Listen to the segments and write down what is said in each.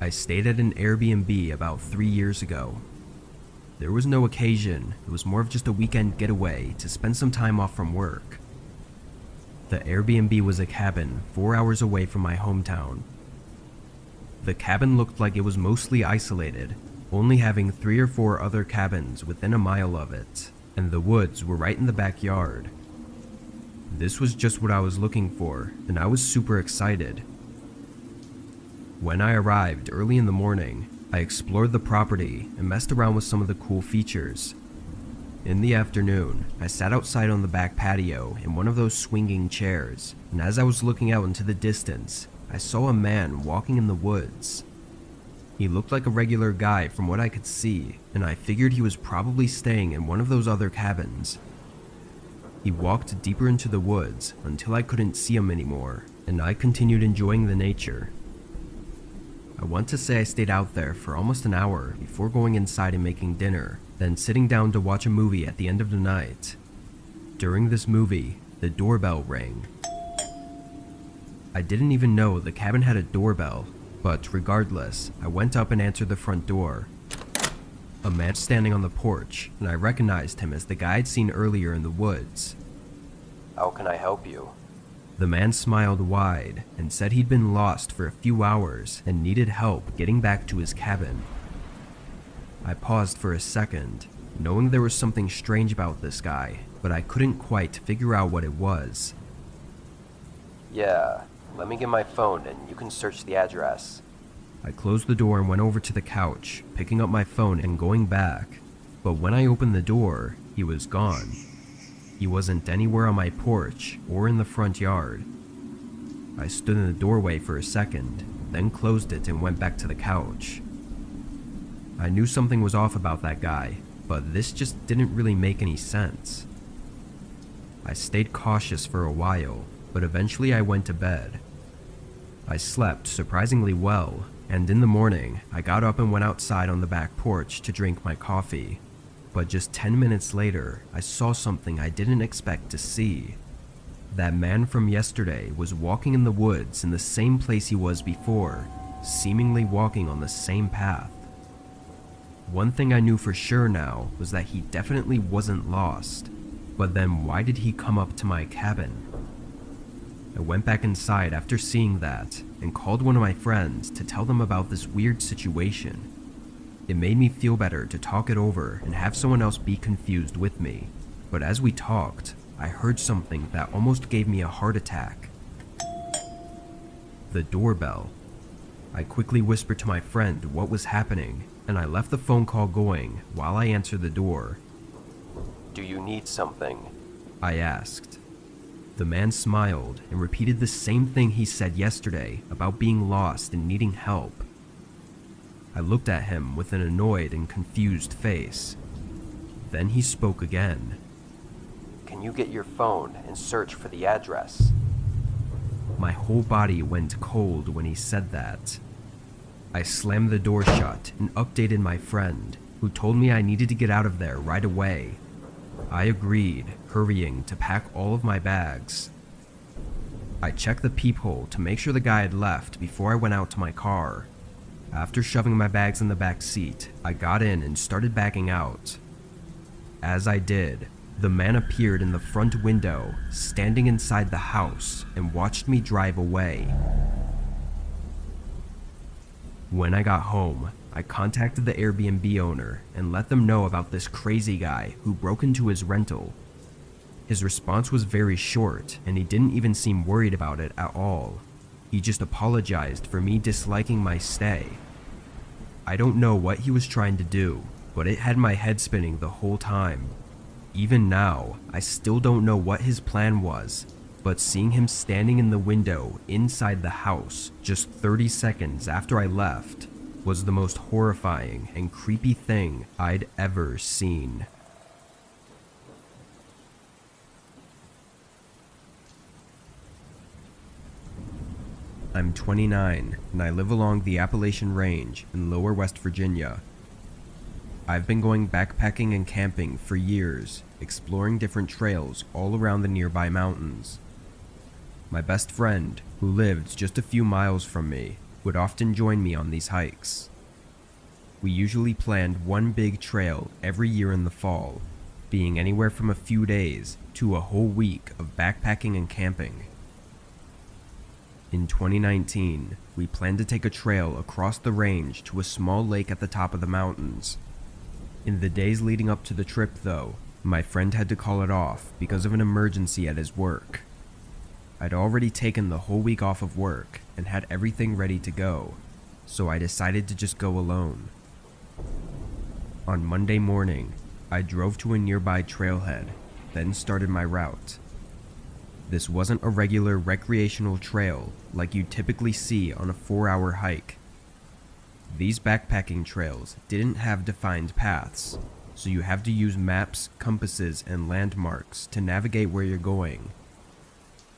I stayed at an Airbnb about 3 years ago. There was no occasion, it was more of just a weekend getaway to spend some time off from work. The Airbnb was a cabin 4 hours away from my hometown. The cabin looked like it was mostly isolated, only having 3 or 4 other cabins within a mile of it, and the woods were right in the backyard. This was just what I was looking for, and I was super excited. When I arrived early in the morning, I explored the property and messed around with some of the cool features. In the afternoon, I sat outside on the back patio in one of those swinging chairs, and as I was looking out into the distance, I saw a man walking in the woods. He looked like a regular guy from what I could see, and I figured he was probably staying in one of those other cabins. He walked deeper into the woods until I couldn't see him anymore, and I continued enjoying the nature. I want to say I stayed out there for almost an hour before going inside and making dinner, then sitting down to watch a movie at the end of the night. During this movie, the doorbell rang. I didn't even know the cabin had a doorbell, but regardless, I went up and answered the front door. A man standing on the porch, and I recognized him as the guy I'd seen earlier in the woods. How can I help you? The man smiled wide and said he'd been lost for a few hours and needed help getting back to his cabin. I paused for a second, knowing there was something strange about this guy, but I couldn't quite figure out what it was. Yeah, let me get my phone and you can search the address. I closed the door and went over to the couch, picking up my phone and going back, but when I opened the door, he was gone. He wasn't anywhere on my porch or in the front yard. I stood in the doorway for a second, then closed it and went back to the couch. I knew something was off about that guy, but this just didn't really make any sense. I stayed cautious for a while, but eventually I went to bed. I slept surprisingly well, and in the morning, I got up and went outside on the back porch to drink my coffee. But just 10 minutes later, I saw something I didn't expect to see. That man from yesterday was walking in the woods in the same place he was before, seemingly walking on the same path. One thing I knew for sure now was that he definitely wasn't lost, but then why did he come up to my cabin? I went back inside after seeing that and called one of my friends to tell them about this weird situation. It made me feel better to talk it over and have someone else be confused with me, but as we talked, I heard something that almost gave me a heart attack. The doorbell. I quickly whispered to my friend what was happening, and I left the phone call going while I answered the door. Do you need something? I asked. The man smiled and repeated the same thing he said yesterday about being lost and needing help. I looked at him with an annoyed and confused face. Then he spoke again. Can you get your phone and search for the address? My whole body went cold when he said that. I slammed the door shut and updated my friend, who told me I needed to get out of there right away. I agreed, hurrying to pack all of my bags. I checked the peephole to make sure the guy had left before I went out to my car. After shoving my bags in the back seat, I got in and started backing out. As I did, the man appeared in the front window, standing inside the house, and watched me drive away. When I got home, I contacted the Airbnb owner and let them know about this crazy guy who broke into his rental. His response was very short, and he didn't even seem worried about it at all. He just apologized for me disliking my stay. I don't know what he was trying to do, but it had my head spinning the whole time. Even now, I still don't know what his plan was, but seeing him standing in the window inside the house just 30 seconds after I left was the most horrifying and creepy thing I'd ever seen. I'm 29, and I live along the Appalachian Range in lower West Virginia. I've been going backpacking and camping for years, exploring different trails all around the nearby mountains. My best friend, who lived just a few miles from me, would often join me on these hikes. We usually planned one big trail every year in the fall, being anywhere from a few days to a whole week of backpacking and camping. In 2019, we planned to take a trail across the range to a small lake at the top of the mountains. In the days leading up to the trip, though, my friend had to call it off because of an emergency at his work. I'd already taken the whole week off of work and had everything ready to go, so I decided to just go alone. On Monday morning, I drove to a nearby trailhead, then started my route. This wasn't a regular recreational trail like you'd typically see on a 4-hour hike. These backpacking trails didn't have defined paths, so you have to use maps, compasses, and landmarks to navigate where you're going.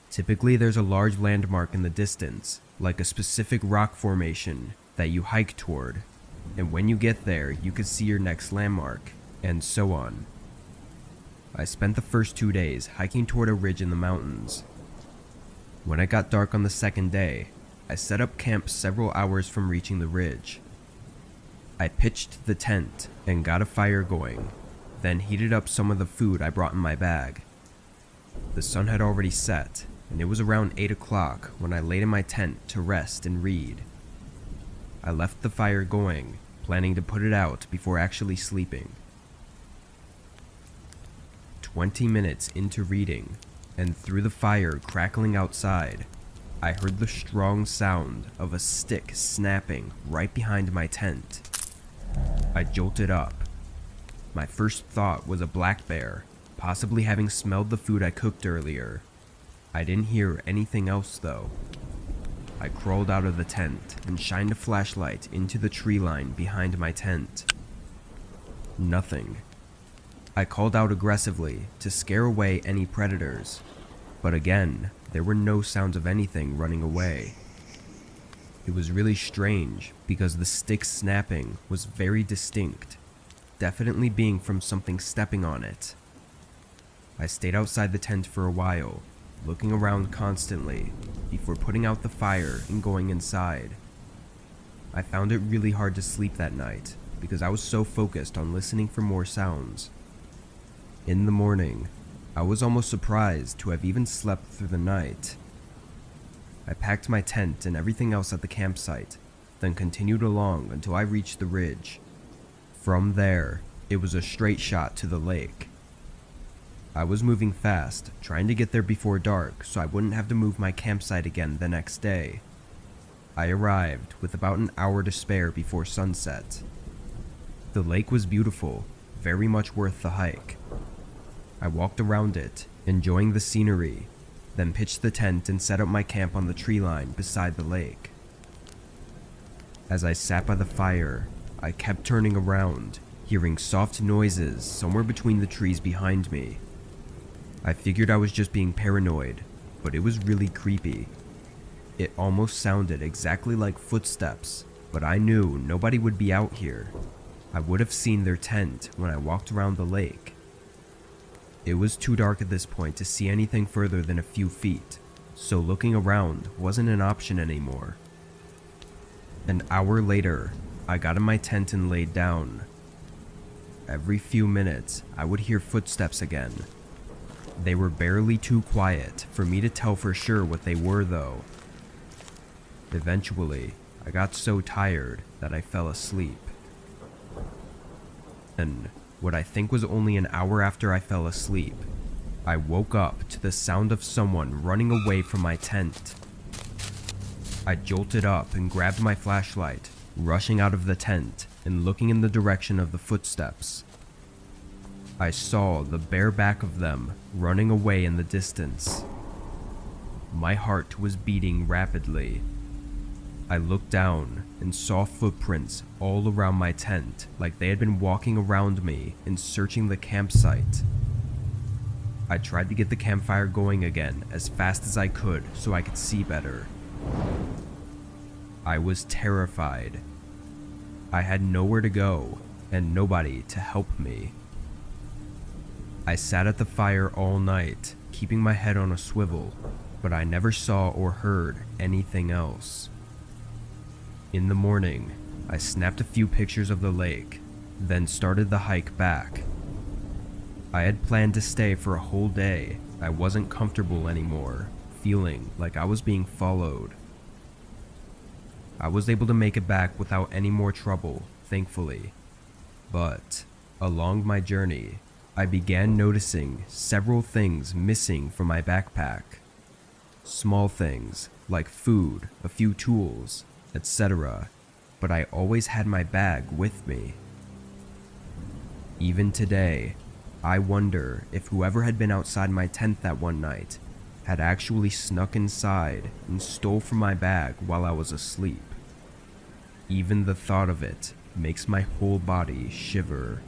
Typically, there's a large landmark in the distance, like a specific rock formation that you hike toward, and when you get there, you can see your next landmark, and so on. I spent the first 2 days hiking toward a ridge in the mountains. When it got dark on the second day, I set up camp several hours from reaching the ridge. I pitched the tent and got a fire going, then heated up some of the food I brought in my bag. The sun had already set, and it was around 8 o'clock when I laid in my tent to rest and read. I left the fire going, planning to put it out before actually sleeping. 20 minutes into reading, and through the fire crackling outside, I heard the strong sound of a stick snapping right behind my tent. I jolted up. My first thought was a black bear, possibly having smelled the food I cooked earlier. I didn't hear anything else though. I crawled out of the tent and shined a flashlight into the tree line behind my tent. Nothing. I called out aggressively to scare away any predators, but again, there were no sounds of anything running away. It was really strange because the stick snapping was very distinct, definitely being from something stepping on it. I stayed outside the tent for a while, looking around constantly before putting out the fire and going inside. I found it really hard to sleep that night because I was so focused on listening for more sounds. In the morning, I was almost surprised to have even slept through the night. I packed my tent and everything else at the campsite, then continued along until I reached the ridge. From there, it was a straight shot to the lake. I was moving fast, trying to get there before dark so I wouldn't have to move my campsite again the next day. I arrived with about an hour to spare before sunset. The lake was beautiful, very much worth the hike. I walked around it, enjoying the scenery, then pitched the tent and set up my camp on the tree line beside the lake. As I sat by the fire, I kept turning around, hearing soft noises somewhere between the trees behind me. I figured I was just being paranoid, but it was really creepy. It almost sounded exactly like footsteps, but I knew nobody would be out here. I would have seen their tent when I walked around the lake. It was too dark at this point to see anything further than a few feet, so looking around wasn't an option anymore. An hour later, I got in my tent and laid down. Every few minutes, I would hear footsteps again. They were barely too quiet for me to tell for sure what they were though. Eventually, I got so tired that I fell asleep. And what I think was only an hour after I fell asleep, I woke up to the sound of someone running away from my tent. I jolted up and grabbed my flashlight, rushing out of the tent and looking in the direction of the footsteps. I saw the bare back of them running away in the distance. My heart was beating rapidly. I looked down and saw footprints all around my tent like they had been walking around me and searching the campsite. I tried to get the campfire going again as fast as I could so I could see better. I was terrified. I had nowhere to go and nobody to help me. I sat at the fire all night, keeping my head on a swivel, but I never saw or heard anything else. In the morning, I snapped a few pictures of the lake, then started the hike back. I had planned to stay for a whole day. I wasn't comfortable anymore, feeling like I was being followed. I was able to make it back without any more trouble, thankfully. But, along my journey, I began noticing several things missing from my backpack. Small things, like food, a few tools, etc., but I always had my bag with me. Even today, I wonder if whoever had been outside my tent that one night had actually snuck inside and stole from my bag while I was asleep. Even the thought of it makes my whole body shiver.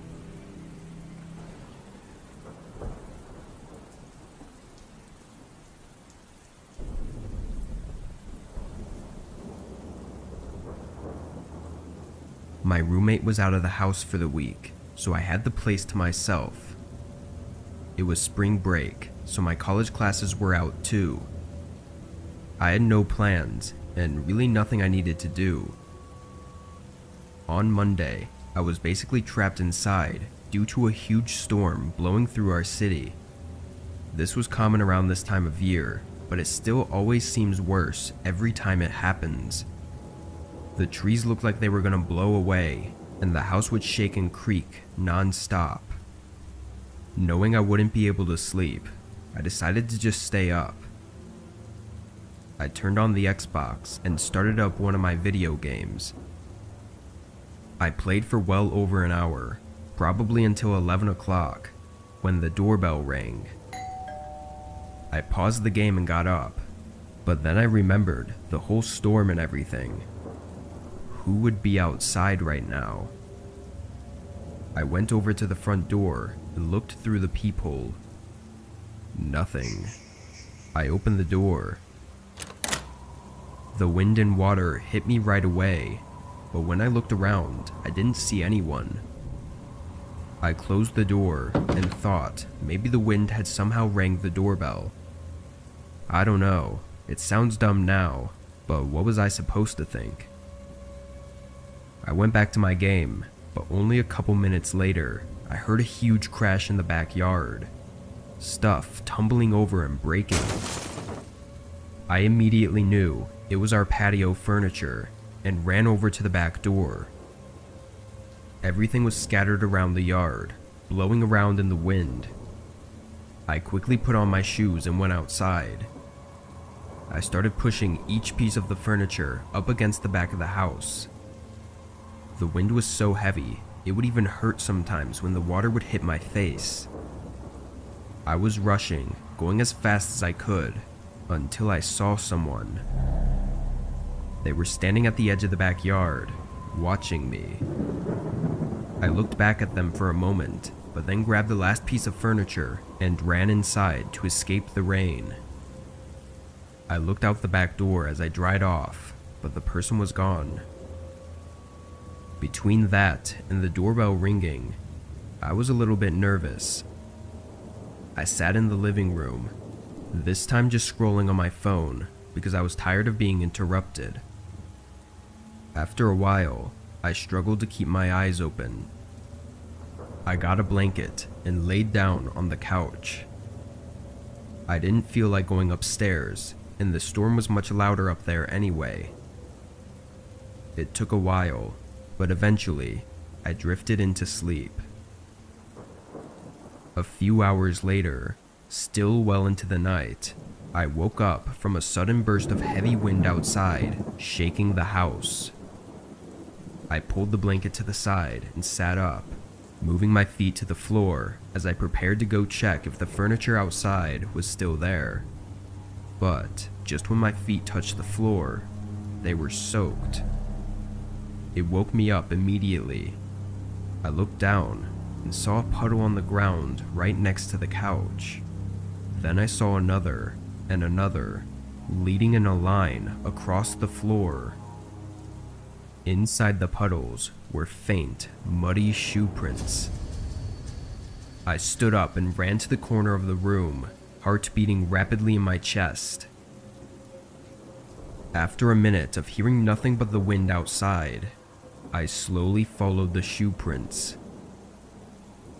My roommate was out of the house for the week, so I had the place to myself. It was spring break, so my college classes were out too. I had no plans, and really nothing I needed to do. On Monday, I was basically trapped inside due to a huge storm blowing through our city. This was common around this time of year, but it still always seems worse every time it happens. The trees looked like they were gonna blow away, and the house would shake and creak non-stop. Knowing I wouldn't be able to sleep, I decided to just stay up. I turned on the Xbox and started up one of my video games. I played for well over an hour, probably until 11 o'clock, when the doorbell rang. I paused the game and got up, but then I remembered the whole storm and everything. Who would be outside right now? I went over to the front door and looked through the peephole. Nothing. I opened the door. The wind and water hit me right away, but when I looked around, I didn't see anyone. I closed the door and thought maybe the wind had somehow rang the doorbell. I don't know, it sounds dumb now, but what was I supposed to think? I went back to my game, but only a couple minutes later, I heard a huge crash in the backyard. Stuff tumbling over and breaking. I immediately knew it was our patio furniture and ran over to the back door. Everything was scattered around the yard, blowing around in the wind. I quickly put on my shoes and went outside. I started pushing each piece of the furniture up against the back of the house. The wind was so heavy, it would even hurt sometimes when the water would hit my face. I was rushing, going as fast as I could, until I saw someone. They were standing at the edge of the backyard, watching me. I looked back at them for a moment, but then grabbed the last piece of furniture and ran inside to escape the rain. I looked out the back door as I dried off, but the person was gone. Between that and the doorbell ringing, I was a little bit nervous. I sat in the living room, this time just scrolling on my phone because I was tired of being interrupted. After a while, I struggled to keep my eyes open. I got a blanket and laid down on the couch. I didn't feel like going upstairs, and the storm was much louder up there anyway. It took a while, but eventually, I drifted into sleep. A few hours later, still well into the night, I woke up from a sudden burst of heavy wind outside, shaking the house. I pulled the blanket to the side and sat up, moving my feet to the floor as I prepared to go check if the furniture outside was still there. But just when my feet touched the floor, they were soaked. It woke me up immediately. I looked down and saw a puddle on the ground right next to the couch. Then I saw another and another, leading in a line across the floor. Inside the puddles were faint, muddy shoe prints. I stood up and ran to the corner of the room, heart beating rapidly in my chest. After a minute of hearing nothing but the wind outside, I slowly followed the shoe prints.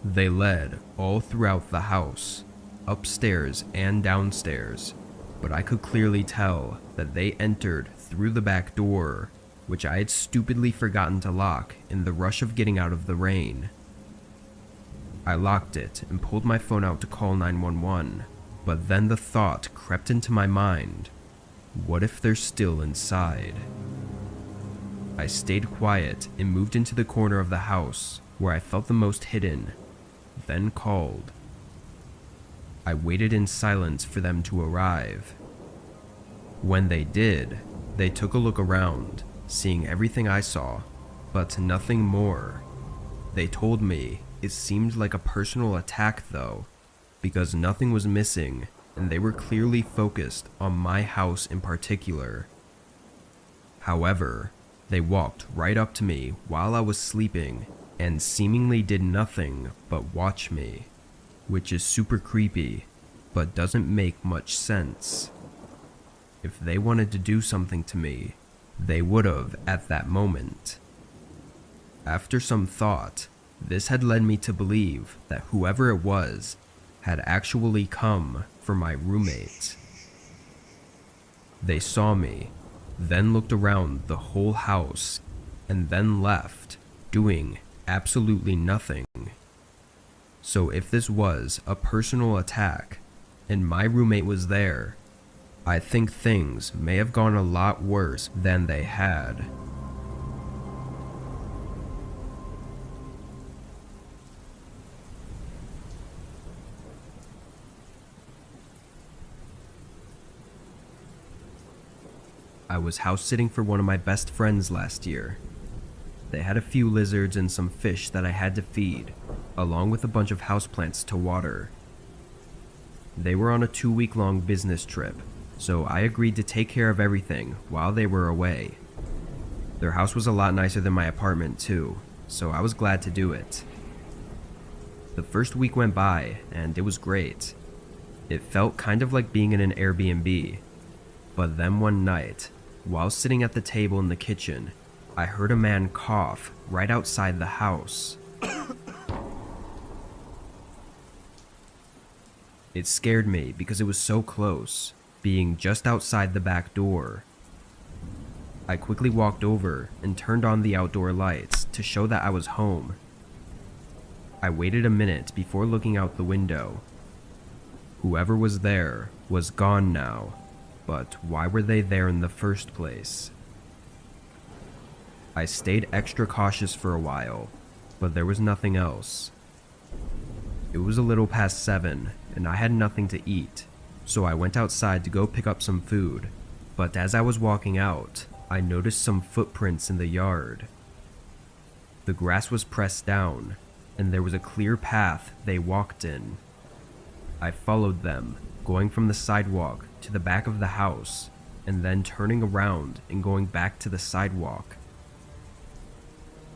They led all throughout the house, upstairs and downstairs, but I could clearly tell that they entered through the back door, which I had stupidly forgotten to lock in the rush of getting out of the rain. I locked it and pulled my phone out to call 911, but then the thought crept into my mind, what if they're still inside? I stayed quiet and moved into the corner of the house where I felt the most hidden, then called. I waited in silence for them to arrive. When they did, they took a look around, seeing everything I saw, but nothing more. They told me it seemed like a personal attack though, because nothing was missing and they were clearly focused on my house in particular. However, they walked right up to me while I was sleeping and seemingly did nothing but watch me, which is super creepy, but doesn't make much sense. If they wanted to do something to me, they would've at that moment. After some thought, this had led me to believe that whoever it was had actually come for my roommate. They saw me, then looked around the whole house, and then left, doing absolutely nothing. So if this was a personal attack, and my roommate was there, I think things may have gone a lot worse than they had. I was house sitting for one of my best friends last year. They had a few lizards and some fish that I had to feed, along with a bunch of houseplants to water. They were on a 2-week-long business trip, so I agreed to take care of everything while they were away. Their house was a lot nicer than my apartment too, so I was glad to do it. The first week went by, and it was great. It felt kind of like being in an Airbnb. But then one night, while sitting at the table in the kitchen, I heard a man cough right outside the house. It scared me because it was so close, being just outside the back door. I quickly walked over and turned on the outdoor lights to show that I was home. I waited a minute before looking out the window. Whoever was there was gone now, but why were they there in the first place? I stayed extra cautious for a while, but there was nothing else. It was a little past 7, and I had nothing to eat, so I went outside to go pick up some food, but as I was walking out, I noticed some footprints in the yard. The grass was pressed down, and there was a clear path they walked in. I followed them, going from the sidewalk to the back of the house, and then turning around and going back to the sidewalk.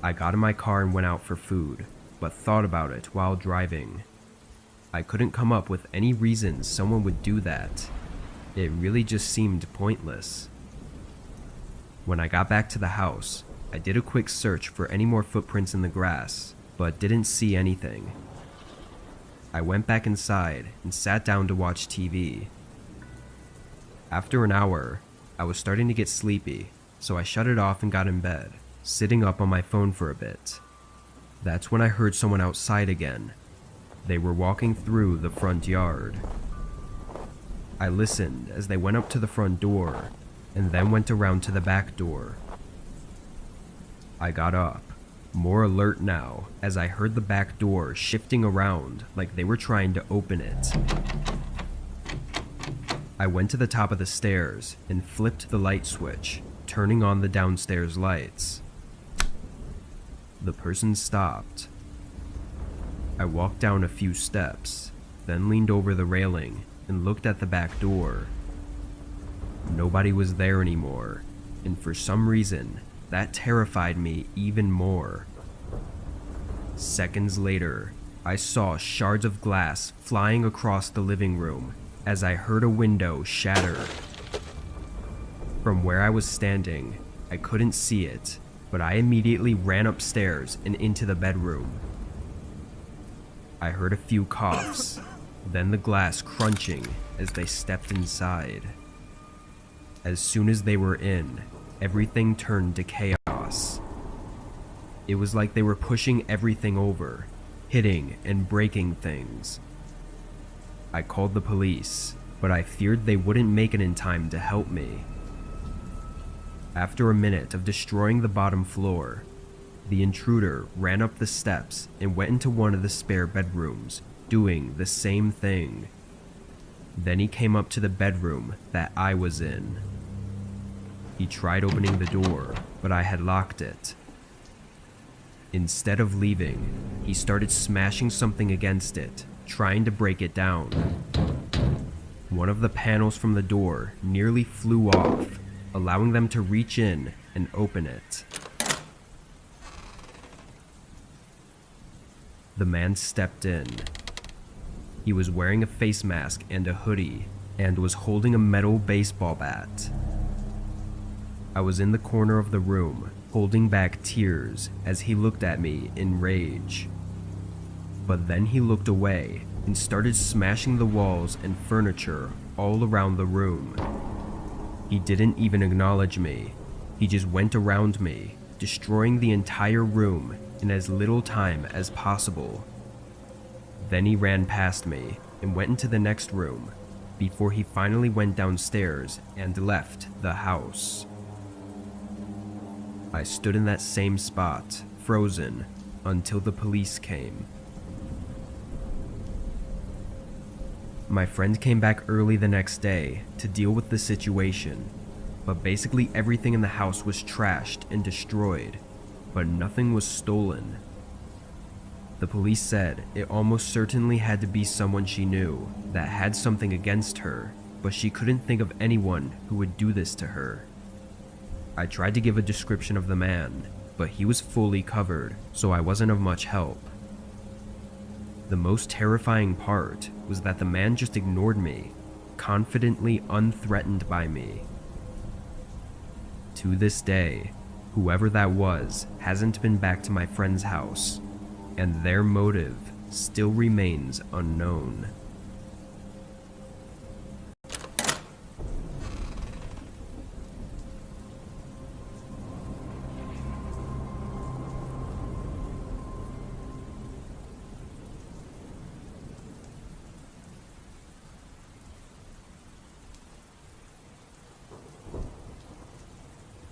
I got in my car and went out for food, but thought about it while driving. I couldn't come up with any reason someone would do that. It really just seemed pointless. When I got back to the house, I did a quick search for any more footprints in the grass, but didn't see anything. I went back inside and sat down to watch TV. After an hour, I was starting to get sleepy, so I shut it off and got in bed, sitting up on my phone for a bit. That's when I heard someone outside again. They were walking through the front yard. I listened as they went up to the front door, and then went around to the back door. I got up, more alert now, as I heard the back door shifting around like they were trying to open it. I went to the top of the stairs and flipped the light switch, turning on the downstairs lights. The person stopped. I walked down a few steps, then leaned over the railing and looked at the back door. Nobody was there anymore, and for some reason, that terrified me even more. Seconds later, I saw shards of glass flying across the living room as I heard a window shatter. From where I was standing, I couldn't see it, but I immediately ran upstairs and into the bedroom. I heard a few coughs, then the glass crunching as they stepped inside. As soon as they were in, everything turned to chaos. It was like they were pushing everything over, hitting and breaking things. I called the police, but I feared they wouldn't make it in time to help me. After a minute of destroying the bottom floor, the intruder ran up the steps and went into one of the spare bedrooms, doing the same thing. Then he came up to the bedroom that I was in. He tried opening the door, but I had locked it. Instead of leaving, he started smashing something against it, trying to break it down. One of the panels from the door nearly flew off, allowing them to reach in and open it. The man stepped in. He was wearing a face mask and a hoodie, and was holding a metal baseball bat. I was in the corner of the room, holding back tears as he looked at me in rage. But then he looked away and started smashing the walls and furniture all around the room. He didn't even acknowledge me. He just went around me, destroying the entire room in as little time as possible. Then he ran past me and went into the next room before he finally went downstairs and left the house. I stood in that same spot, frozen, until the police came. My friend came back early the next day to deal with the situation, but basically everything in the house was trashed and destroyed, but nothing was stolen. The police said it almost certainly had to be someone she knew that had something against her, but she couldn't think of anyone who would do this to her. I tried to give a description of the man, but he was fully covered, so I wasn't of much help. The most terrifying part was that the man just ignored me, confidently unthreatened by me. To this day, whoever that was hasn't been back to my friend's house, and their motive still remains unknown.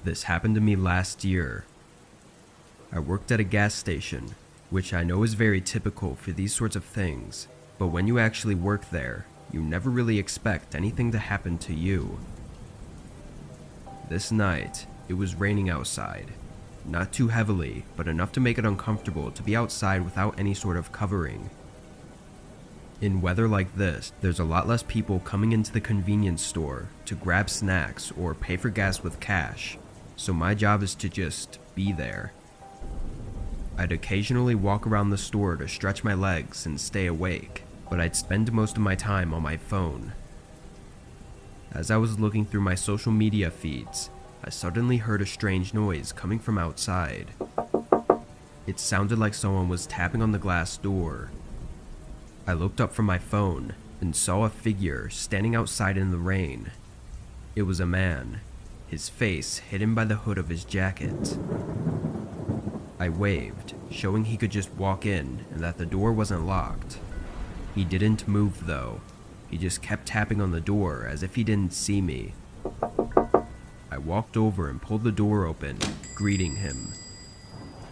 This happened to me last year. I worked at a gas station, which I know is very typical for these sorts of things, but when you actually work there, you never really expect anything to happen to you. This night, it was raining outside. Not too heavily, but enough to make it uncomfortable to be outside without any sort of covering. In weather like this, there's a lot less people coming into the convenience store to grab snacks or pay for gas with cash, so my job is to just be there. I'd occasionally walk around the store to stretch my legs and stay awake, but I'd spend most of my time on my phone. As I was looking through my social media feeds, I suddenly heard a strange noise coming from outside. It sounded like someone was tapping on the glass door. I looked up from my phone and saw a figure standing outside in the rain. It was a man, his face hidden by the hood of his jacket. I waved, showing he could just walk in and that the door wasn't locked. He didn't move though. He just kept tapping on the door as if he didn't see me. I walked over and pulled the door open, greeting him.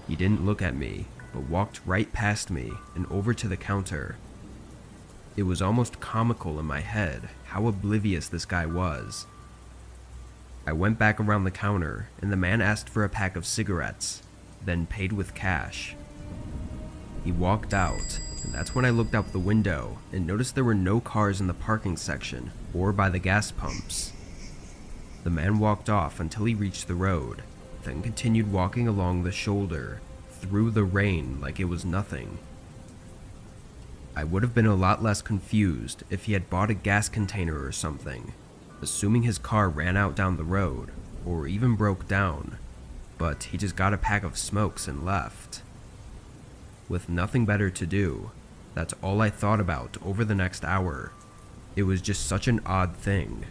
He didn't look at me, but walked right past me and over to the counter. It was almost comical in my head how oblivious this guy was. I went back around the counter and the man asked for a pack of cigarettes, then paid with cash. He walked out, and that's when I looked out the window and noticed there were no cars in the parking section or by the gas pumps. The man walked off until he reached the road, then continued walking along the shoulder, through the rain like it was nothing. I would have been a lot less confused if he had bought a gas container or something, assuming his car ran out down the road or even broke down, but he just got a pack of smokes and left. With nothing better to do, that's all I thought about over the next hour. It was just such an odd thing.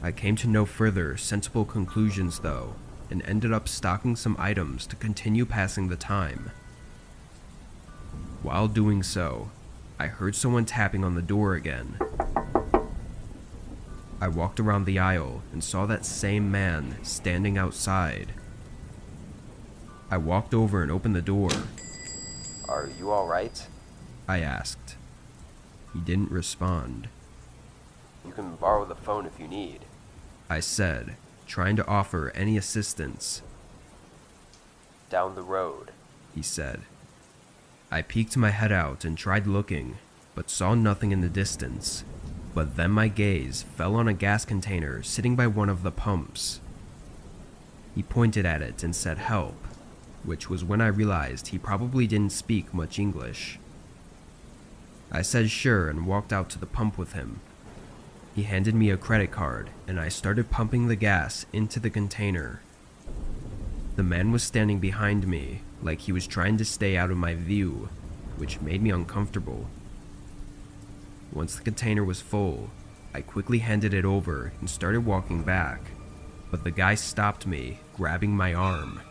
I came to no further sensible conclusions though, and ended up stocking some items to continue passing the time. While doing so, I heard someone tapping on the door again. I walked around the aisle and saw that same man standing outside. I walked over and opened the door. Are you alright? I asked. He didn't respond. You can borrow the phone if you need. I said, trying to offer any assistance. Down the road, he said. I peeked my head out and tried looking, but saw nothing in the distance. But then my gaze fell on a gas container sitting by one of the pumps. He pointed at it and said help, which was when I realized he probably didn't speak much English. I said sure and walked out to the pump with him. He handed me a credit card and I started pumping the gas into the container. The man was standing behind me like he was trying to stay out of my view, which made me uncomfortable. Once the container was full, I quickly handed it over and started walking back, but the guy stopped me, grabbing my arm.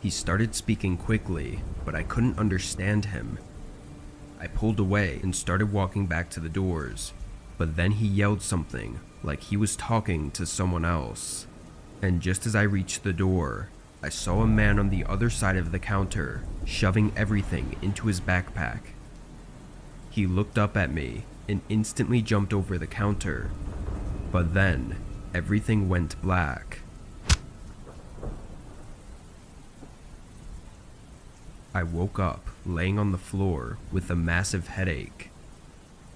He started speaking quickly, but I couldn't understand him. I pulled away and started walking back to the doors, but then he yelled something like he was talking to someone else. And just as I reached the door, I saw a man on the other side of the counter, shoving everything into his backpack. He looked up at me and instantly jumped over the counter, but then everything went black. I woke up laying on the floor with a massive headache.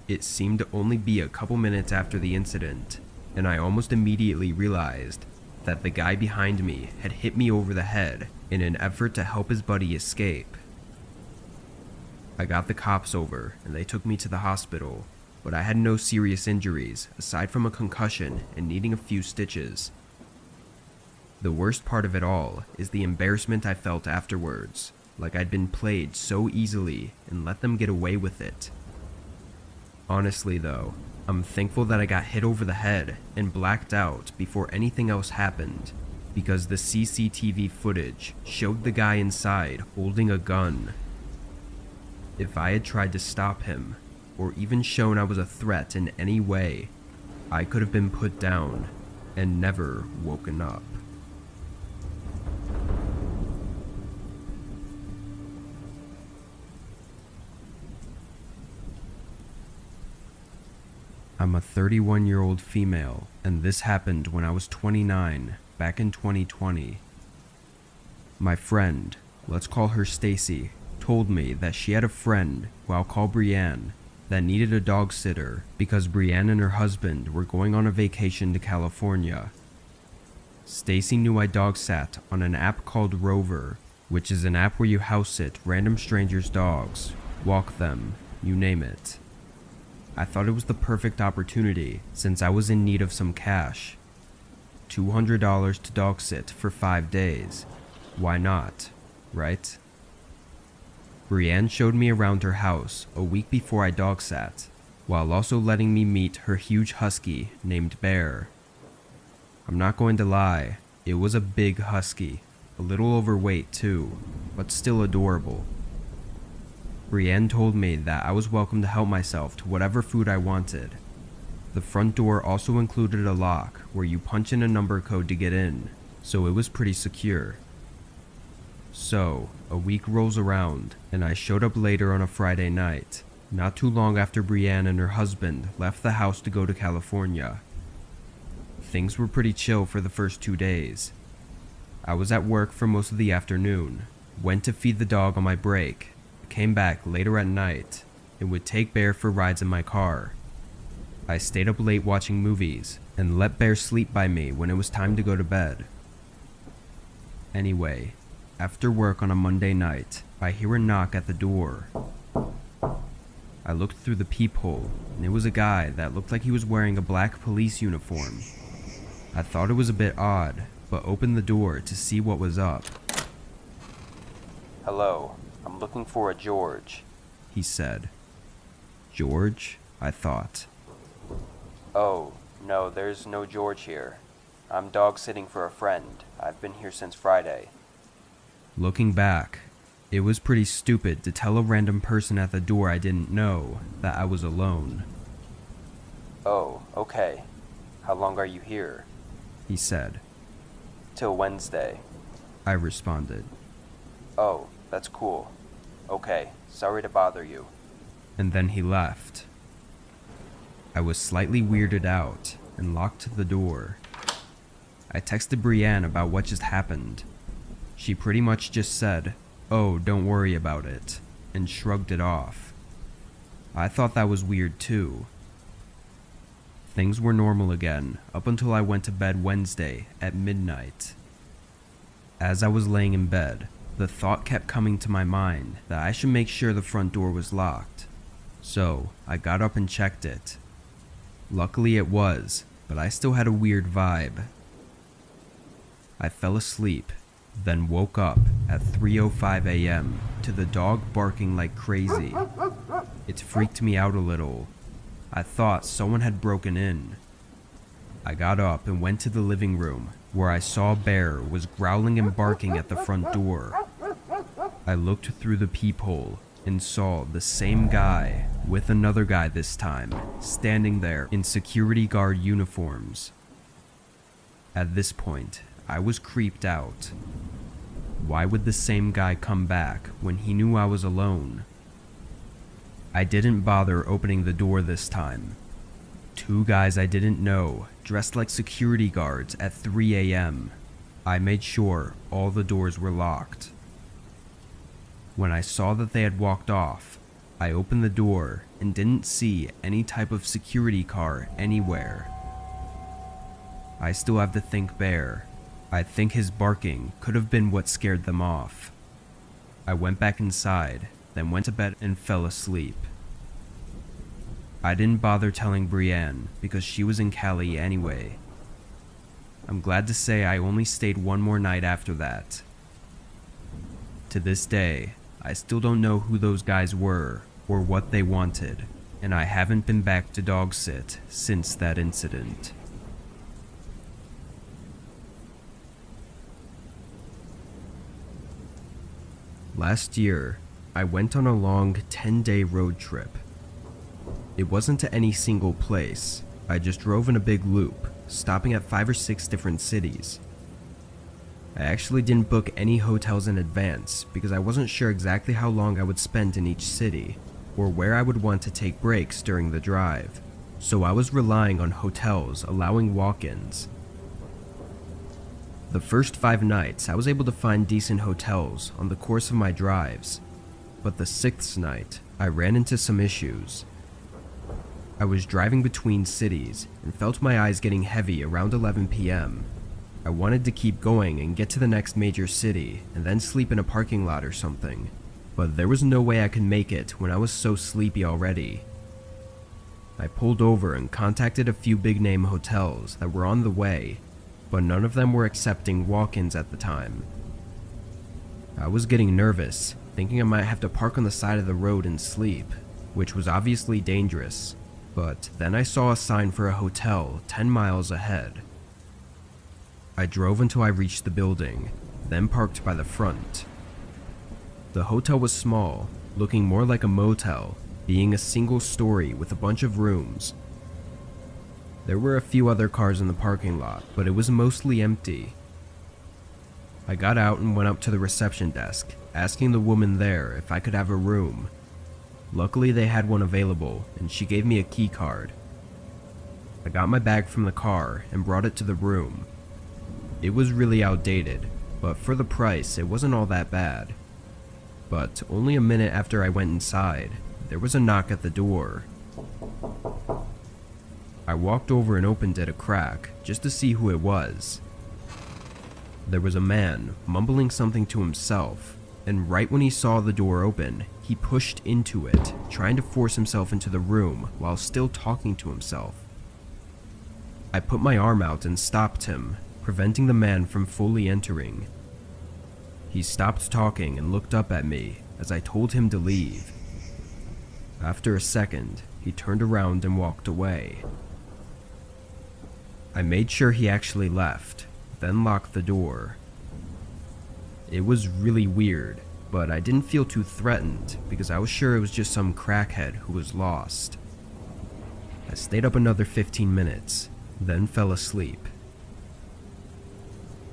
It seemed to only be a couple minutes after the incident, and I almost immediately realized that the guy behind me had hit me over the head in an effort to help his buddy escape. I got the cops over and they took me to the hospital, but I had no serious injuries aside from a concussion and needing a few stitches. The worst part of it all is the embarrassment I felt afterwards, like I'd been played so easily and let them get away with it. Honestly though, I'm thankful that I got hit over the head and blacked out before anything else happened, because the CCTV footage showed the guy inside holding a gun. If I had tried to stop him, or even shown I was a threat in any way, I could have been put down and never woken up. I'm a 31-year-old female, and this happened when I was 29, back in 2020. My friend, let's call her Stacy, told me that she had a friend, who I'll call Brianne, that needed a dog sitter because Brianne and her husband were going on a vacation to California. Stacy knew I dog sat on an app called Rover, which is an app where you house sit random strangers' dogs, walk them, you name it. I thought it was the perfect opportunity since I was in need of some cash. $200 to dog sit for 5 days. Why not, right? Brianne showed me around her house a week before I dog sat, while also letting me meet her huge husky named Bear. I'm not going to lie, it was a big husky, a little overweight too, but still adorable. Brianne told me that I was welcome to help myself to whatever food I wanted. The front door also included a lock where you punch in a number code to get in, so it was pretty secure. So, a week rolls around, and I showed up later on a Friday night, not too long after Brianne and her husband left the house to go to California. Things were pretty chill for the first 2 days. I was at work for most of the afternoon, went to feed the dog on my break, came back later at night, and would take Bear for rides in my car. I stayed up late watching movies, and let Bear sleep by me when it was time to go to bed. Anyway, after work on a Monday night, I hear a knock at the door. I looked through the peephole, and it was a guy that looked like he was wearing a black police uniform. I thought it was a bit odd, but opened the door to see what was up. Hello, I'm looking for a George, he said. George? I thought. Oh, no, there's no George here. I'm dog sitting for a friend. I've been here since Friday. Looking back, it was pretty stupid to tell a random person at the door I didn't know that I was alone. Oh, okay. How long are you here? He said. Till Wednesday. I responded. Oh, that's cool. Okay, sorry to bother you. And then he left. I was slightly weirded out and locked the door. I texted Brienne about what just happened. She pretty much just said, "Oh, don't worry about it," and shrugged it off. I thought that was weird too. Things were normal again up until I went to bed Wednesday at midnight. As I was laying in bed, the thought kept coming to my mind that I should make sure the front door was locked. So I got up and checked it. Luckily it was, but I still had a weird vibe. I fell asleep, then woke up at 3:05 a.m. to the dog barking like crazy. It freaked me out a little. I thought someone had broken in. I got up and went to the living room, where I saw a bear was growling and barking at the front door. I looked through the peephole and saw the same guy, with another guy this time, standing there in security guard uniforms. At this point, I was creeped out. Why would the same guy come back when he knew I was alone? I didn't bother opening the door this time. Two guys I didn't know, dressed like security guards at 3 a.m. I made sure all the doors were locked. When I saw that they had walked off, I opened the door and didn't see any type of security car anywhere. I still have to think bear. I think his barking could have been what scared them off. I went back inside, then went to bed and fell asleep. I didn't bother telling Brienne because she was in Cali anyway. I'm glad to say I only stayed one more night after that. To this day, I still don't know who those guys were or what they wanted, and I haven't been back to dog sit since that incident. Last year, I went on a long 10-day road trip. It wasn't to any single place. I just drove in a big loop, stopping at 5 or 6 different cities. I actually didn't book any hotels in advance because I wasn't sure exactly how long I would spend in each city, or where I would want to take breaks during the drive, so I was relying on hotels allowing walk-ins. The first 5 nights I was able to find decent hotels on the course of my drives, but the 6th night I ran into some issues. I was driving between cities and felt my eyes getting heavy around 11 p.m. I wanted to keep going and get to the next major city and then sleep in a parking lot or something, but there was no way I could make it when I was so sleepy already. I pulled over and contacted a few big-name hotels that were on the way, but none of them were accepting walk-ins at the time. I was getting nervous, thinking I might have to park on the side of the road and sleep, which was obviously dangerous, but then I saw a sign for a hotel 10 miles ahead. I drove until I reached the building, then parked by the front. The hotel was small, looking more like a motel, being a single story with a bunch of rooms. There were a few other cars in the parking lot, but it was mostly empty. I got out and went up to the reception desk, asking the woman there if I could have a room. Luckily they had one available, and she gave me a key card. I got my bag from the car and brought it to the room. It was really outdated, but for the price it wasn't all that bad. But only a minute after I went inside, there was a knock at the door. I walked over and opened it a crack, just to see who it was. There was a man, mumbling something to himself, and right when he saw the door open, he pushed into it, trying to force himself into the room while still talking to himself. I put my arm out and stopped him, preventing the man from fully entering. He stopped talking and looked up at me as I told him to leave. After a second, he turned around and walked away. I made sure he actually left, then locked the door. It was really weird, but I didn't feel too threatened because I was sure it was just some crackhead who was lost. I stayed up another 15 minutes, then fell asleep.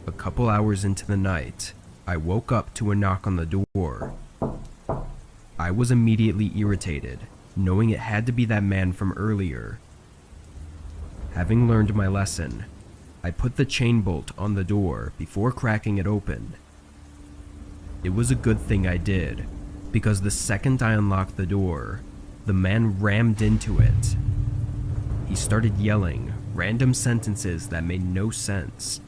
A couple hours into the night, I woke up to a knock on the door. I was immediately irritated, knowing it had to be that man from earlier. Having learned my lesson, I put the chain bolt on the door before cracking it open. It was a good thing I did, because the second I unlocked the door, the man rammed into it. He started yelling random sentences that made no sense.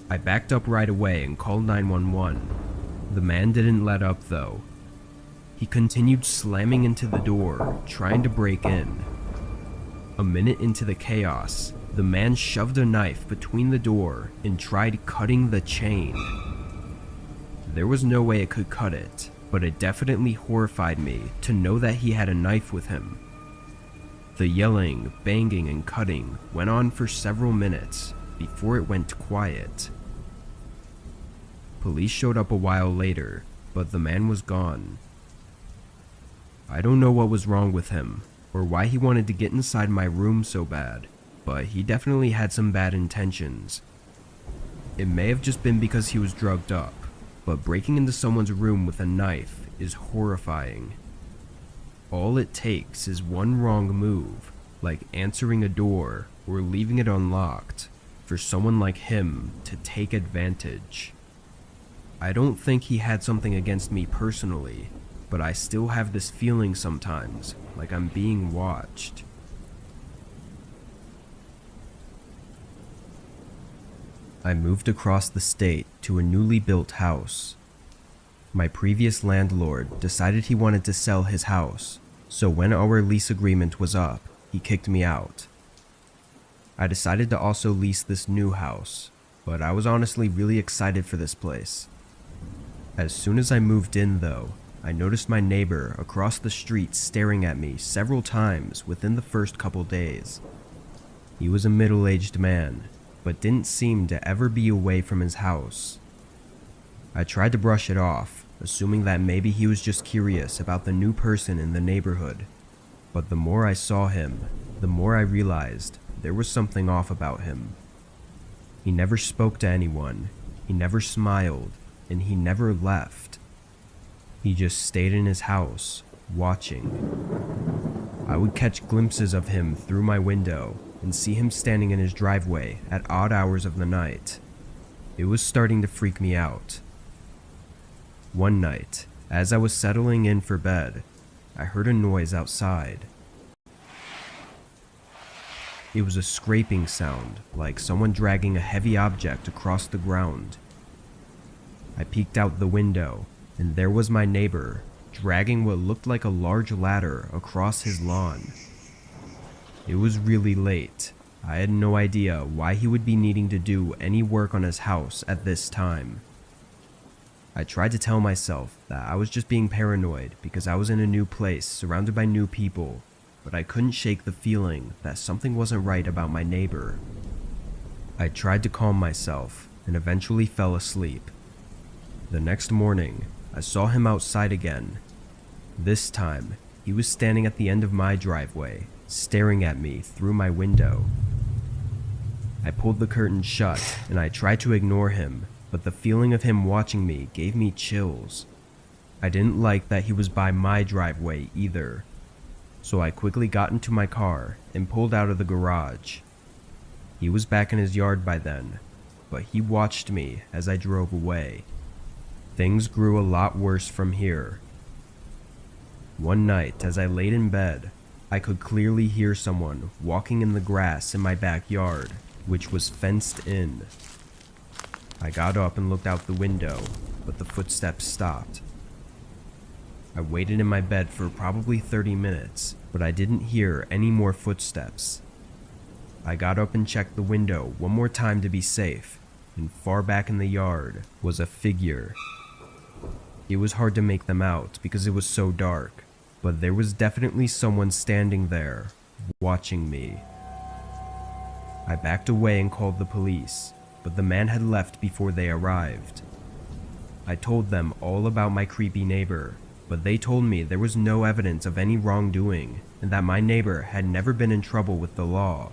I backed up right away and called 911. The man didn't let up though. He continued slamming into the door, trying to break in. A minute into the chaos, the man shoved a knife between the door and tried cutting the chain. There was no way it could cut it, but it definitely horrified me to know that he had a knife with him. The yelling, banging, and cutting went on for several minutes before it went quiet. Police showed up a while later, but the man was gone. I don't know what was wrong with him, or why he wanted to get inside my room so bad, but he definitely had some bad intentions. It may have just been because he was drugged up, but breaking into someone's room with a knife is horrifying. All it takes is one wrong move, like answering a door or leaving it unlocked, for someone like him to take advantage. I don't think he had something against me personally, but I still have this feeling sometimes, like I'm being watched. I moved across the state to a newly built house. My previous landlord decided he wanted to sell his house, so when our lease agreement was up, he kicked me out. I decided to also lease this new house, but I was honestly really excited for this place. As soon as I moved in though, I noticed my neighbor across the street staring at me several times within the first couple days. He was a middle-aged man, but didn't seem to ever be away from his house. I tried to brush it off, assuming that maybe he was just curious about the new person in the neighborhood, but the more I saw him, the more I realized there was something off about him. He never spoke to anyone, he never smiled, and he never left. He just stayed in his house, watching. I would catch glimpses of him through my window and see him standing in his driveway at odd hours of the night. It was starting to freak me out. One night, as I was settling in for bed, I heard a noise outside. It was a scraping sound, like someone dragging a heavy object across the ground. I peeked out the window, and there was my neighbor, dragging what looked like a large ladder across his lawn. It was really late. I had no idea why he would be needing to do any work on his house at this time. I tried to tell myself that I was just being paranoid because I was in a new place surrounded by new people, but I couldn't shake the feeling that something wasn't right about my neighbor. I tried to calm myself and eventually fell asleep. The next morning, I saw him outside again. This time, he was standing at the end of my driveway, staring at me through my window. I pulled the curtain shut and I tried to ignore him, but the feeling of him watching me gave me chills. I didn't like that he was by my driveway either, so I quickly got into my car and pulled out of the garage. He was back in his yard by then, but he watched me as I drove away. Things grew a lot worse from here. One night, as I laid in bed, I could clearly hear someone walking in the grass in my backyard, which was fenced in. I got up and looked out the window, but the footsteps stopped. I waited in my bed for probably 30 minutes, but I didn't hear any more footsteps. I got up and checked the window one more time to be safe, and far back in the yard was a figure. It was hard to make them out because it was so dark, but there was definitely someone standing there, watching me. I backed away and called the police, but the man had left before they arrived. I told them all about my creepy neighbor, but they told me there was no evidence of any wrongdoing and that my neighbor had never been in trouble with the law.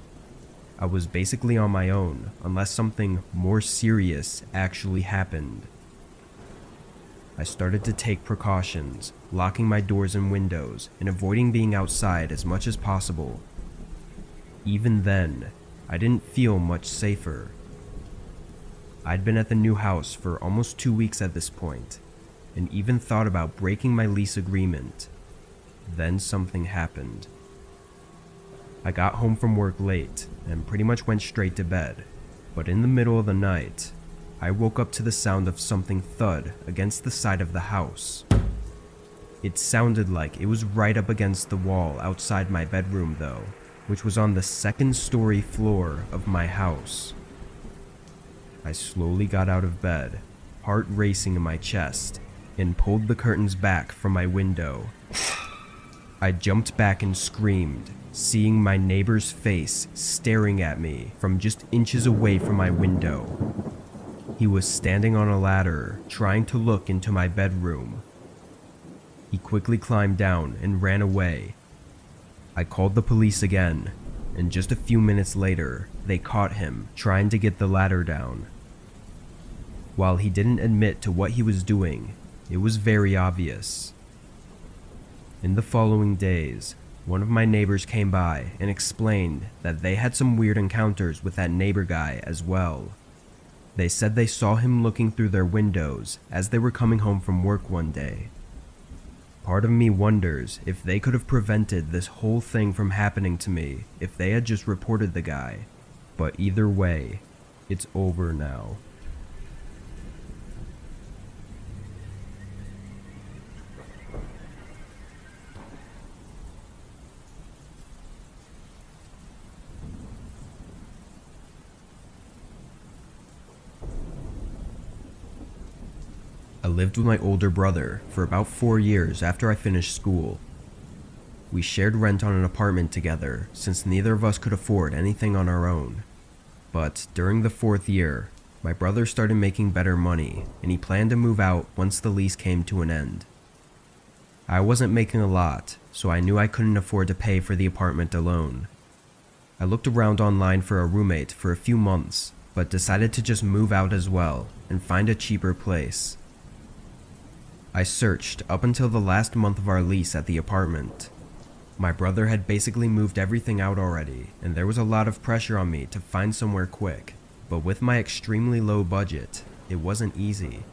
I was basically on my own unless something more serious actually happened. I started to take precautions, locking my doors and windows and avoiding being outside as much as possible. Even then, I didn't feel much safer. I'd been at the new house for almost 2 weeks at this point, and even thought about breaking my lease agreement. Then something happened. I got home from work late and pretty much went straight to bed, but in the middle of the night, I woke up to the sound of something thud against the side of the house. It sounded like it was right up against the wall outside my bedroom though, which was on the second-story floor of my house. I slowly got out of bed, heart racing in my chest, and pulled the curtains back from my window. I jumped back and screamed, seeing my neighbor's face staring at me from just inches away from my window. He was standing on a ladder, trying to look into my bedroom. He quickly climbed down and ran away. I called the police again, and just a few minutes later, they caught him trying to get the ladder down. While he didn't admit to what he was doing, it was very obvious. In the following days, one of my neighbors came by and explained that they had some weird encounters with that neighbor guy as well. They said they saw him looking through their windows as they were coming home from work one day. Part of me wonders if they could have prevented this whole thing from happening to me if they had just reported the guy. But either way, it's over now. I lived with my older brother for about 4 years after I finished school. We shared rent on an apartment together since neither of us could afford anything on our own. But during the 4th year, my brother started making better money and he planned to move out once the lease came to an end. I wasn't making a lot, so I knew I couldn't afford to pay for the apartment alone. I looked around online for a roommate for a few months, but decided to just move out as well and find a cheaper place. I searched up until the last month of our lease at the apartment. My brother had basically moved everything out already, and there was a lot of pressure on me to find somewhere quick, but with my extremely low budget, it wasn't easy.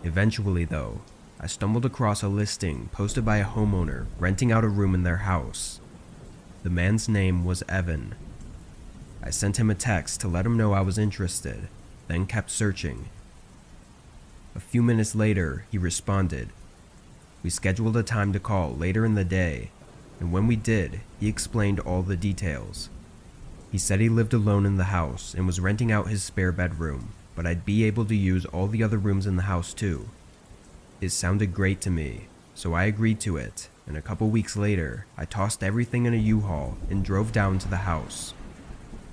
Eventually though, I stumbled across a listing posted by a homeowner renting out a room in their house. The man's name was Evan. I sent him a text to let him know I was interested, then kept searching. A few minutes later, he responded. We scheduled a time to call later in the day, and when we did, he explained all the details. He said he lived alone in the house and was renting out his spare bedroom, but I'd be able to use all the other rooms in the house too. It sounded great to me, so I agreed to it, and a couple weeks later, I tossed everything in a U-Haul and drove down to the house.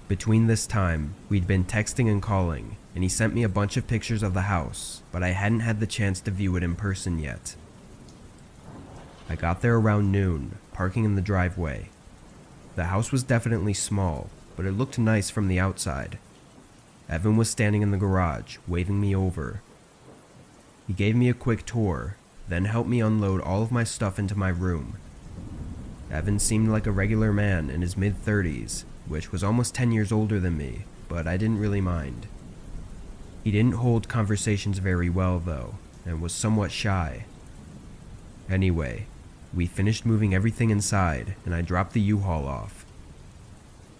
Between this time, we'd been texting and calling, and he sent me a bunch of pictures of the house, but I hadn't had the chance to view it in person yet. I got there around noon, parking in the driveway. The house was definitely small, but it looked nice from the outside. Evan was standing in the garage, waving me over. He gave me a quick tour, then helped me unload all of my stuff into my room. Evan seemed like a regular man in his mid-30s, which was almost 10 years older than me, but I didn't really mind. He didn't hold conversations very well though, and was somewhat shy. Anyway, we finished moving everything inside, and I dropped the U-Haul off.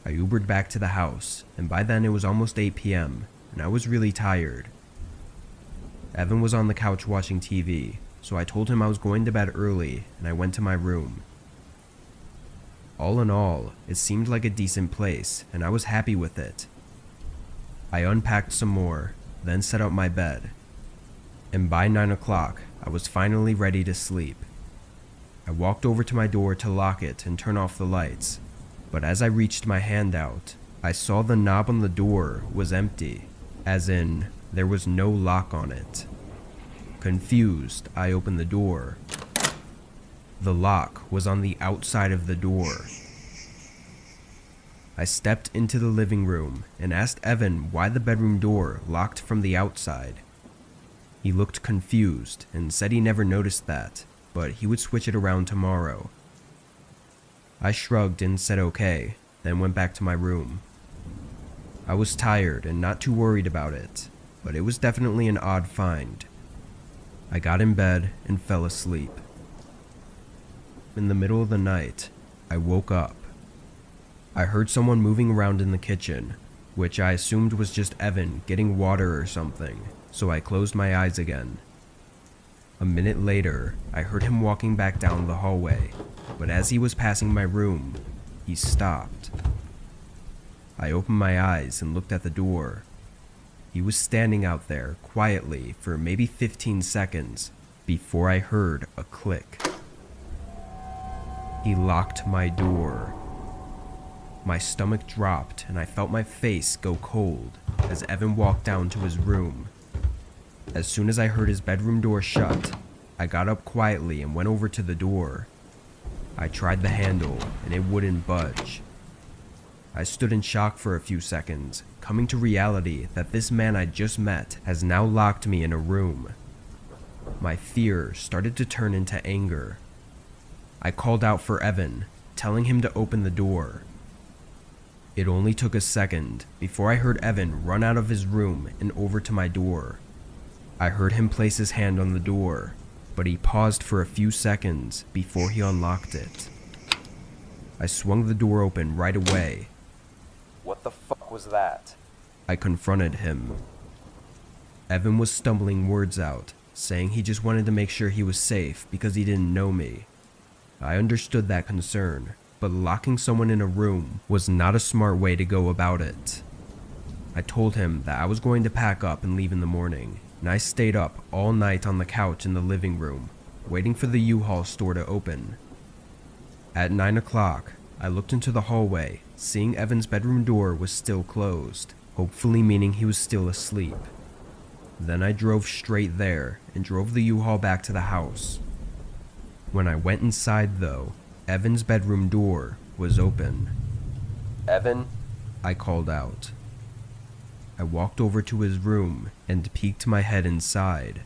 I Ubered back to the house, and by then it was almost 8 p.m., and I was really tired. Evan was on the couch watching TV, so I told him I was going to bed early and I went to my room. All in all, it seemed like a decent place and I was happy with it. I unpacked some more, then set up my bed, and by 9 o'clock, I was finally ready to sleep. I walked over to my door to lock it and turn off the lights, but as I reached my hand out, I saw the knob on the door was empty, as in, there was no lock on it. Confused, I opened the door. The lock was on the outside of the door. I stepped into the living room and asked Evan why the bedroom door locked from the outside. He looked confused and said he never noticed that, but he would switch it around tomorrow. I shrugged and said okay, then went back to my room. I was tired and not too worried about it, but it was definitely an odd find. I got in bed and fell asleep. In the middle of the night, I woke up. I heard someone moving around in the kitchen, which I assumed was just Evan getting water or something, so I closed my eyes again. A minute later, I heard him walking back down the hallway, but as he was passing my room, he stopped. I opened my eyes and looked at the door. He was standing out there quietly for maybe 15 seconds before I heard a click. He locked my door. My stomach dropped and I felt my face go cold as Evan walked down to his room. As soon as I heard his bedroom door shut, I got up quietly and went over to the door. I tried the handle and it wouldn't budge. I stood in shock for a few seconds, coming to reality that this man I just met has now locked me in a room. My fear started to turn into anger. I called out for Evan, telling him to open the door. It only took a second before I heard Evan run out of his room and over to my door. I heard him place his hand on the door, but he paused for a few seconds before he unlocked it. I swung the door open right away. What the fuck was that? I confronted him. Evan was stumbling words out, saying he just wanted to make sure he was safe because he didn't know me. I understood that concern, but locking someone in a room was not a smart way to go about it. I told him that I was going to pack up and leave in the morning, and I stayed up all night on the couch in the living room, waiting for the U-Haul store to open. At 9 o'clock, I looked into the hallway, seeing Evan's bedroom door was still closed, hopefully meaning he was still asleep. Then I drove straight there and drove the U-Haul back to the house. When I went inside though, Evan's bedroom door was open. Evan? I called out. I walked over to his room and peeked my head inside.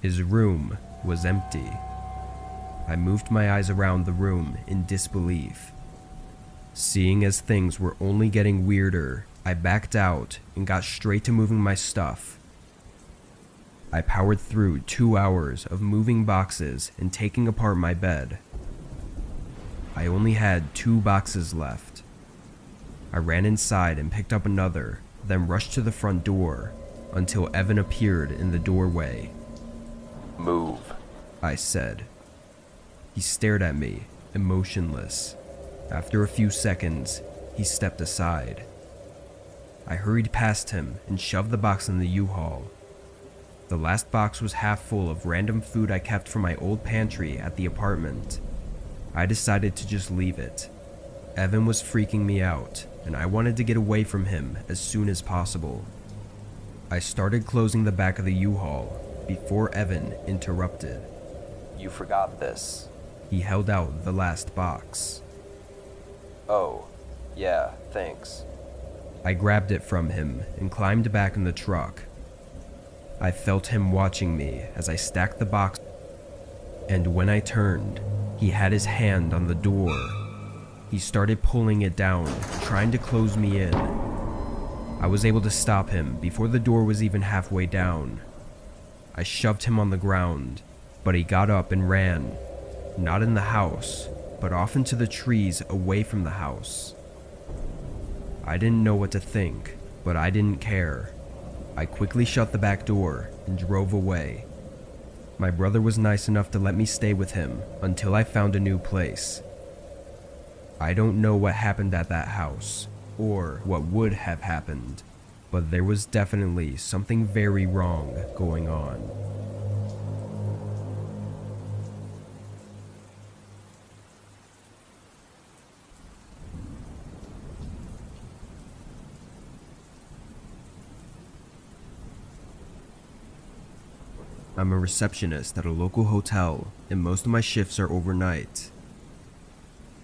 His room was empty. I moved my eyes around the room in disbelief. Seeing as things were only getting weirder, I backed out and got straight to moving my stuff. I powered through 2 hours of moving boxes and taking apart my bed. I only had 2 boxes left. I ran inside and picked up another, then rushed to the front door until Evan appeared in the doorway. Move, I said. He stared at me, emotionless. After a few seconds, he stepped aside. I hurried past him and shoved the box in the U-Haul. The last box was half full of random food I kept from my old pantry at the apartment. I decided to just leave it. Evan was freaking me out, and I wanted to get away from him as soon as possible. I started closing the back of the U-Haul before Evan interrupted. you forgot this. He held out the last box. Oh, yeah, thanks. I grabbed it from him and climbed back in the truck. I felt him watching me as I stacked the box, and when I turned, he had his hand on the door. He started pulling it down, trying to close me in. I was able to stop him before the door was even halfway down. I shoved him on the ground, but he got up and ran, not in the house, but off into the trees away from the house. I didn't know what to think, but I didn't care. I quickly shut the back door and drove away. My brother was nice enough to let me stay with him until I found a new place. I don't know what happened at that house, or what would have happened, but there was definitely something very wrong going on. I'm a receptionist at a local hotel, and most of my shifts are overnight.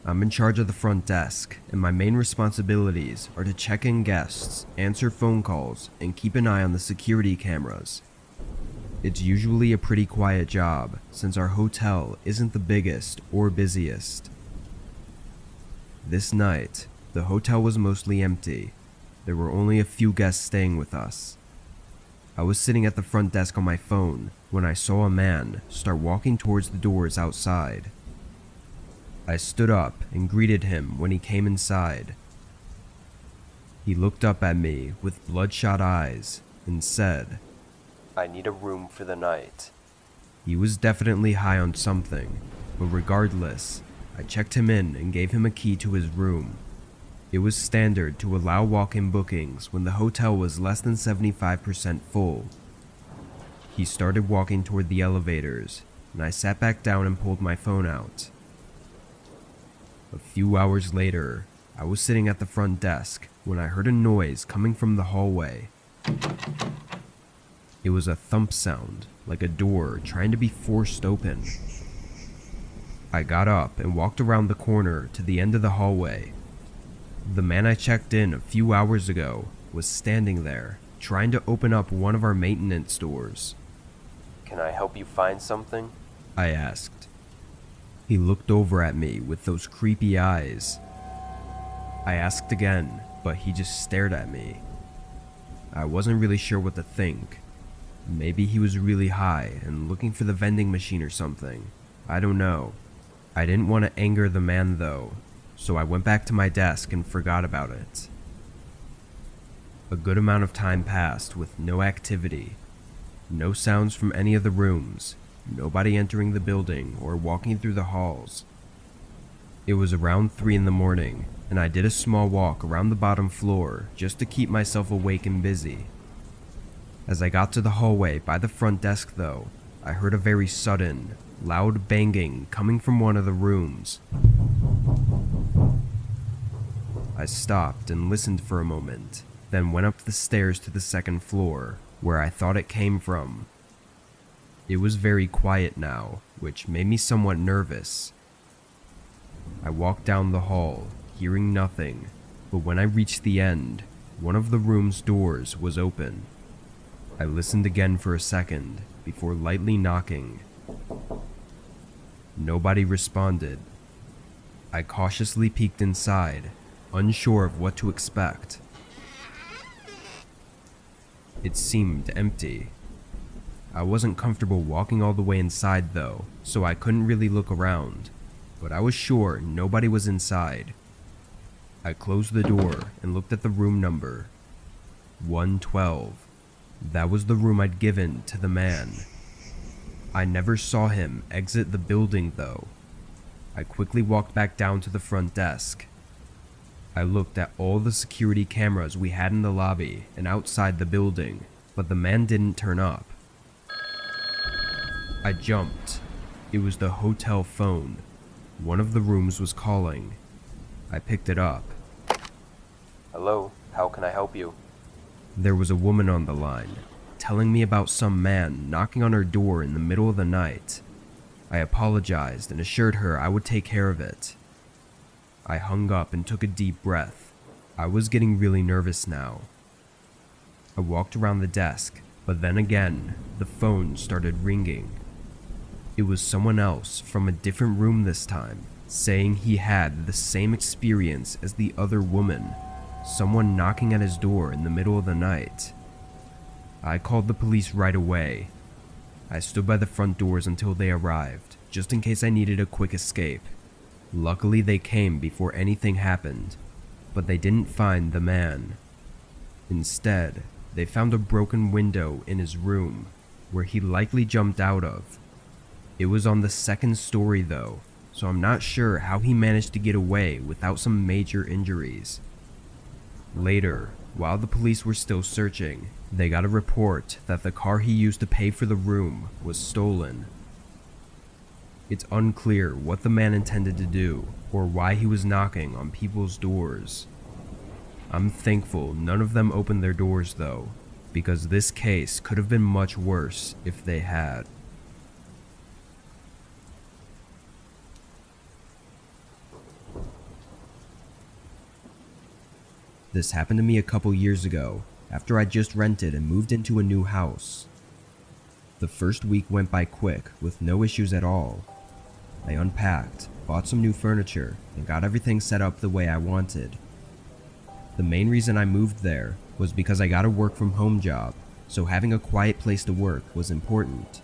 I'm in charge of the front desk, and my main responsibilities are to check in guests, answer phone calls, and keep an eye on the security cameras. It's usually a pretty quiet job, since our hotel isn't the biggest or busiest. This night, the hotel was mostly empty. There were only a few guests staying with us. I was sitting at the front desk on my phone when I saw a man start walking towards the doors outside. I stood up and greeted him when he came inside. He looked up at me with bloodshot eyes and said, "I need a room for the night." He was definitely high on something, but regardless, I checked him in and gave him a key to his room. It was standard to allow walk-in bookings when the hotel was less than 75% full. He started walking toward the elevators, and I sat back down and pulled my phone out. A few hours later, I was sitting at the front desk when I heard a noise coming from the hallway. It was a thump sound, like a door trying to be forced open. I got up and walked around the corner to the end of the hallway. The man I checked in a few hours ago was standing there, trying to open up one of our maintenance doors. "Can I help you find something?" I asked. He looked over at me with those creepy eyes. I asked again, but he just stared at me. I wasn't really sure what to think. Maybe he was really high and looking for the vending machine or something. I don't know. I didn't want to anger the man though, so I went back to my desk and forgot about it. A good amount of time passed with no activity. No sounds from any of the rooms, nobody entering the building or walking through the halls. It was around 3 in the morning, and I did a small walk around the bottom floor just to keep myself awake and busy. As I got to the hallway by the front desk though, I heard a very sudden, loud banging coming from one of the rooms. I stopped and listened for a moment, then went up the stairs to the second floor, where I thought it came from. It was very quiet now, which made me somewhat nervous. I walked down the hall, hearing nothing, but when I reached the end, one of the room's doors was open. I listened again for a second, before lightly knocking. Nobody responded. I cautiously peeked inside, unsure of what to expect. It seemed empty. I wasn't comfortable walking all the way inside though, so I couldn't really look around, but I was sure nobody was inside. I closed the door and looked at the room number. 112. That was the room I'd given to the man. I never saw him exit the building though. I quickly walked back down to the front desk. I looked at all the security cameras we had in the lobby and outside the building, but the man didn't turn up. I jumped. It was the hotel phone. One of the rooms was calling. I picked it up. "Hello, how can I help you?" There was a woman on the line, telling me about some man knocking on her door in the middle of the night. I apologized and assured her I would take care of it. I hung up and took a deep breath. I was getting really nervous now. I walked around the desk, but then again, the phone started ringing. It was someone else from a different room this time, saying he had the same experience as the other woman, someone knocking at his door in the middle of the night. I called the police right away. I stood by the front doors until they arrived, just in case I needed a quick escape. Luckily they came before anything happened, but they didn't find the man. Instead, they found a broken window in his room. where he likely jumped out of. It was on the second story though, so I'm not sure how he managed to get away without some major injuries. Later, while the police were still searching, they got a report that the car he used to pay for the room was stolen. It's unclear what the man intended to do or why he was knocking on people's doors. I'm thankful none of them opened their doors though, because this case could have been much worse if they had. This happened to me a couple years ago, after I just rented and moved into a new house. The first week went by quick with no issues at all. I unpacked, bought some new furniture, and got everything set up the way I wanted. The main reason I moved there was because I got a work from home job, so having a quiet place to work was important.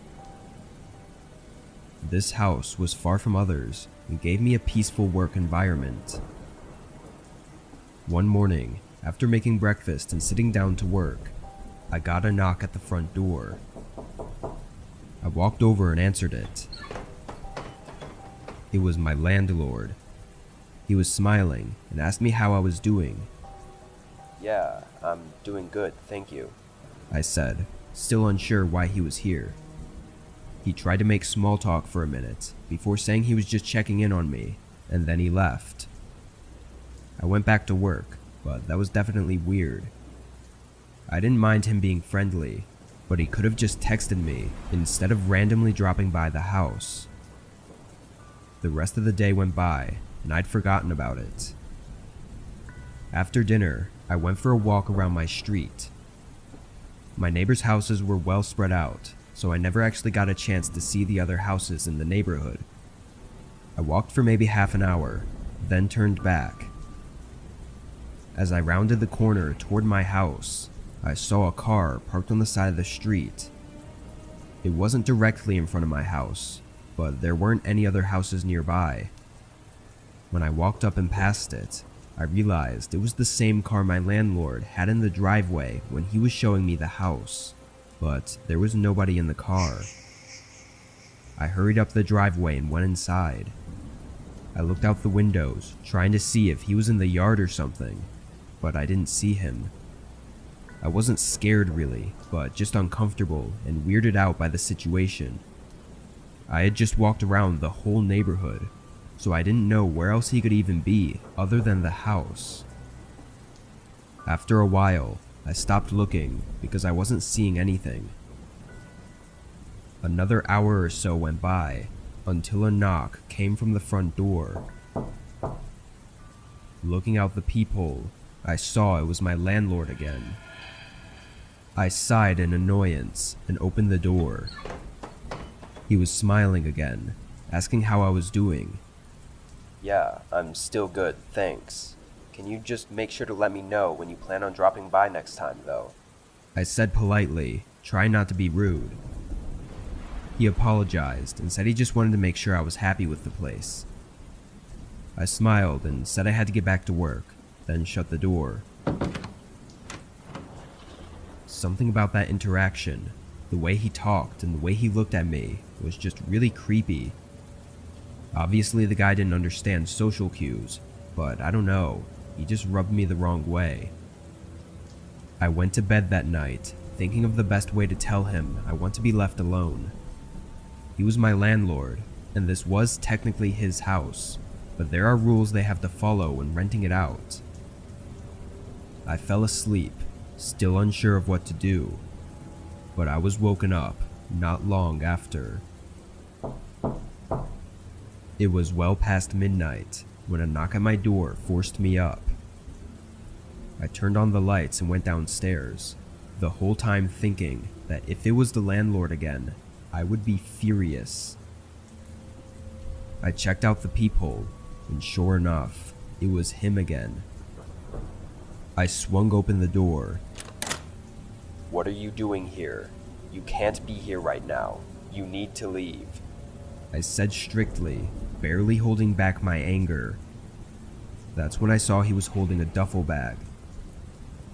This house was far from others and gave me a peaceful work environment. One morning, after making breakfast and sitting down to work, I got a knock at the front door. I walked over and answered it. It was my landlord. He was smiling and asked me how I was doing. Yeah, I'm doing good, thank you. I said, still unsure why he was here. He tried to make small talk for a minute before saying he was just checking in on me, and then he left. I went back to work, but that was definitely weird. I didn't mind him being friendly, but he could have just texted me instead of randomly dropping by the house. The rest of the day went by, and I'd forgotten about it. After dinner, I went for a walk around my street. My neighbors' houses were well spread out, so I never actually got a chance to see the other houses in the neighborhood. I walked for maybe half an hour, then turned back. As I rounded the corner toward my house, I saw a car parked on the side of the street. It wasn't directly in front of my house, but there weren't any other houses nearby. When I walked up and passed it, I realized it was the same car my landlord had in the driveway when he was showing me the house, but there was nobody in the car. I hurried up the driveway and went inside. I looked out the windows, trying to see if he was in the yard or something, but I didn't see him. I wasn't scared really, but just uncomfortable and weirded out by the situation. I had just walked around the whole neighborhood, so I didn't know where else he could even be other than the house. After a while, I stopped looking because I wasn't seeing anything. Another hour or so went by until a knock came from the front door. Looking out the peephole, I saw it was my landlord again. I sighed in annoyance and opened the door. He was smiling again, asking how I was doing. Yeah, I'm still good, thanks. Can you just make sure to let me know when you plan on dropping by next time, though? I said politely, trying not to be rude. He apologized and said he just wanted to make sure I was happy with the place. I smiled and said I had to get back to work, then shut the door. Something about that interaction, the way he talked and the way he looked at me, was just really creepy. Obviously the guy didn't understand social cues, but I don't know, he just rubbed me the wrong way. I went to bed that night, thinking of the best way to tell him I want to be left alone. He was my landlord, and this was technically his house, but there are rules they have to follow when renting it out. I fell asleep, still unsure of what to do, but I was woken up not long after. It was well past midnight when a knock at my door forced me up. I turned on the lights and went downstairs, the whole time thinking that if it was the landlord again, I would be furious. I checked out the peephole, and sure enough, it was him again. I swung open the door. What are you doing here? You can't be here right now. You need to leave. I said strictly, barely holding back my anger. That's when I saw he was holding a duffel bag.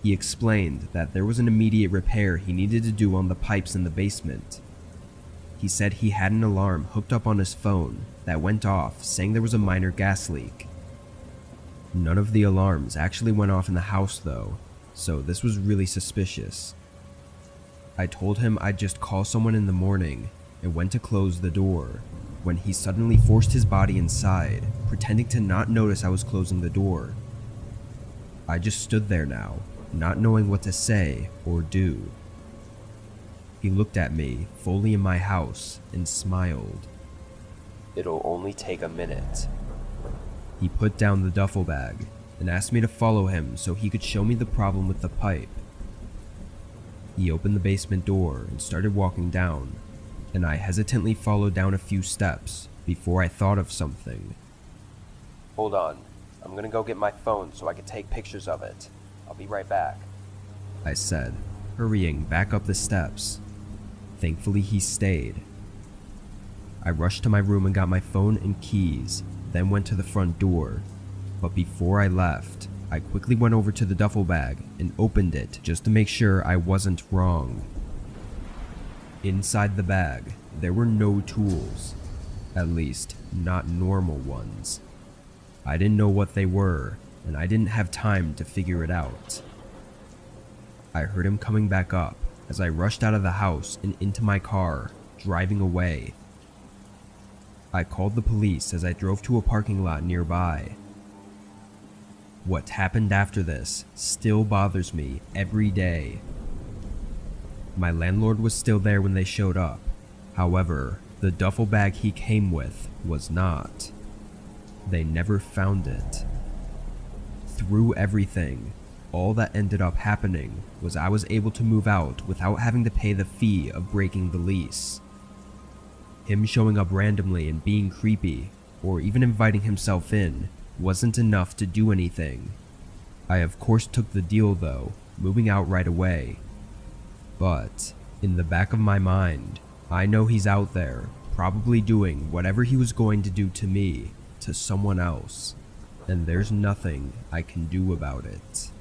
He explained that there was an immediate repair he needed to do on the pipes in the basement. He said he had an alarm hooked up on his phone that went off saying there was a minor gas leak. None of the alarms actually went off in the house though, so this was really suspicious. I told him I'd just call someone in the morning and went to close the door when he suddenly forced his body inside, pretending to not notice I was closing the door. I just stood there now, not knowing what to say or do. He looked at me fully in my house and smiled. It'll only take a minute. He put down the duffel bag and asked me to follow him so he could show me the problem with the pipe. He opened the basement door and started walking down, and I hesitantly followed down a few steps before I thought of something. Hold on. I'm gonna go get my phone so I can take pictures of it. I'll be right back. I said, hurrying back up the steps. Thankfully, he stayed. I rushed to my room and got my phone and keys, then went to the front door. But before I left, I quickly went over to the duffel bag and opened it just to make sure I wasn't wrong. Inside the bag, there were no tools. At least, not normal ones. I didn't know what they were, and I didn't have time to figure it out. I heard him coming back up as I rushed out of the house and into my car, driving away. I called the police as I drove to a parking lot nearby. What happened after this still bothers me every day. My landlord was still there when they showed up. However, the duffel bag he came with was not. They never found it. Through everything, all that ended up happening was I was able to move out without having to pay the fee of breaking the lease. Him showing up randomly and being creepy, or even inviting himself in, wasn't enough to do anything. I of course took the deal though, moving out right away. But, in the back of my mind, I know he's out there, probably doing whatever he was going to do to me, to someone else, and there's nothing I can do about it.